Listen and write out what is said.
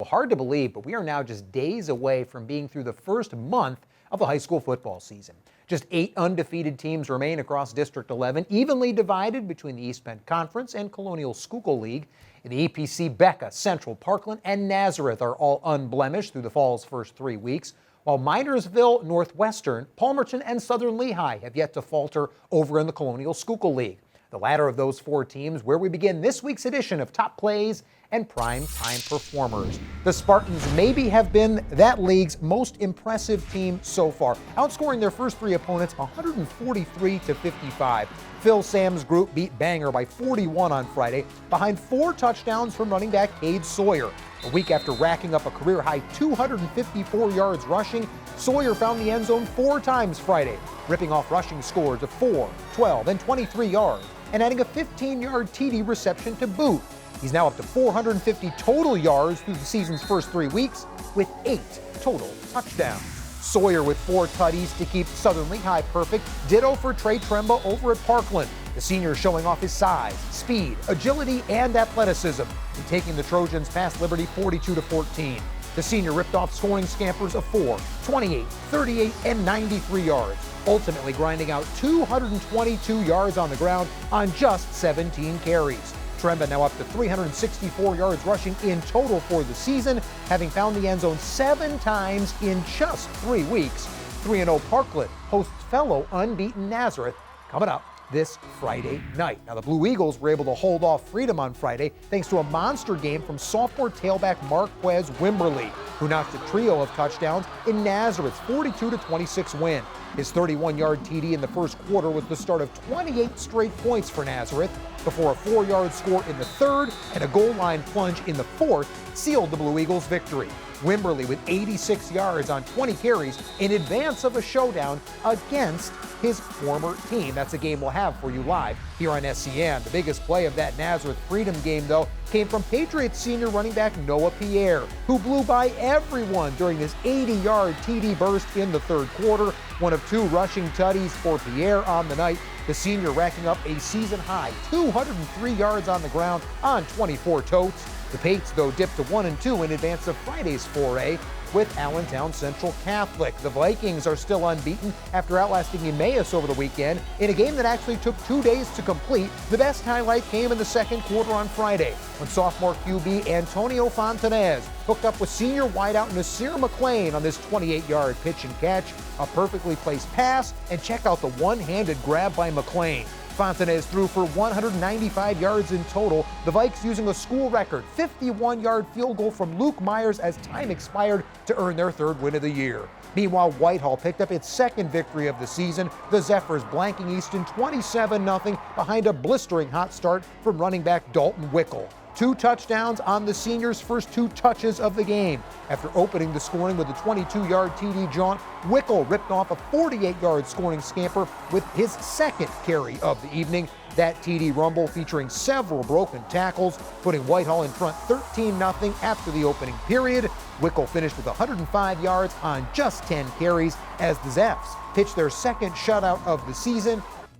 hard to believe, but we are now just days away from being through the first month of the high school football season. Just 8 undefeated teams remain across District 11, evenly divided between the East Bend Conference and Colonial Schuylkill League. In the EPC, Becca, Central, Parkland, and Nazareth are all unblemished through the fall's first 3 weeks, while Minersville, Northwestern, Palmerton, and Southern Lehigh have yet to falter over in the Colonial Schuylkill League. The latter of those 4 teams where we begin this week's edition of Top Plays and Prime Time Performers. The Spartans maybe have been that league's most impressive team so far, outscoring their first 3 opponents 143-55. Phil Sam's group beat Bangor by 41 on Friday, behind 4 touchdowns from running back Cade Sawyer. A week after racking up a career-high 254 yards rushing, Sawyer found the end zone 4 times Friday, ripping off rushing scores of 4, 12, and 23 yards, and adding a 15-yard TD reception to boot. He's now up to 450 total yards through the season's first 3 weeks, with 8 total touchdowns. Sawyer with 4 tutties to keep Southern Lehigh perfect. Ditto for Trey Tremba over at Parkland. The senior showing off his size, speed, agility, and athleticism, and taking the Trojans past Liberty 42-14. The senior ripped off scoring scampers of 4, 28, 38, and 93 yards, ultimately grinding out 222 yards on the ground on just 17 carries. Tremba now up to 364 yards rushing in total for the season, having found the end zone 7 times in just 3 weeks. 3-0 Parkland hosts fellow unbeaten Nazareth coming up this Friday night. Now, the Blue Eagles were able to hold off Freedom on Friday thanks to a monster game from sophomore tailback Marquez Wimberly, who knocked a trio of touchdowns in Nazareth's 42-26 win. His 31-yard TD in the first quarter was the start of 28 straight points for Nazareth, before a 4-yard score in the third and a goal line plunge in the fourth sealed the Blue Eagles' victory. Wimberly with 86 yards on 20 carries in advance of a showdown against his former team. That's a game we'll have for you live here on SCN. The biggest play of that Nazareth Freedom game, though, came from Patriots senior running back Noah Pierre, who blew by everyone during this 80-yard TD burst in the third quarter. One of 2 rushing tutties for Pierre on the night. The senior racking up a season-high 203 yards on the ground on 24 totes. The Pates, though, dipped to 1-2 in advance of Friday's foray with Allentown Central Catholic. The Vikings are still unbeaten after outlasting Emmaus over the weekend in a game that actually took 2 days to complete. The best highlight came in the second quarter on Friday when sophomore QB Antonio Fontanez hooked up with senior wideout Nasir McLean on this 28-yard pitch and catch, a perfectly placed pass, and check out the one-handed grab by McLean. Fontanez threw for 195 yards in total, the Vikes using a school record 51-yard field goal from Luke Myers as time expired to earn their 3rd win of the year. Meanwhile, Whitehall picked up its 2nd victory of the season, the Zephyrs blanking Easton 27-0 behind a blistering hot start from running back Dalton Wickel. 2 touchdowns on the seniors' first 2 touches of the game. After opening the scoring with a 22-yard TD jaunt, Wickel ripped off a 48-yard scoring scamper with his 2nd carry of the evening. That TD rumble featuring several broken tackles, putting Whitehall in front 13-0 after the opening period. Wickel finished with 105 yards on just 10 carries as the Zepps pitched their 2nd shutout of the season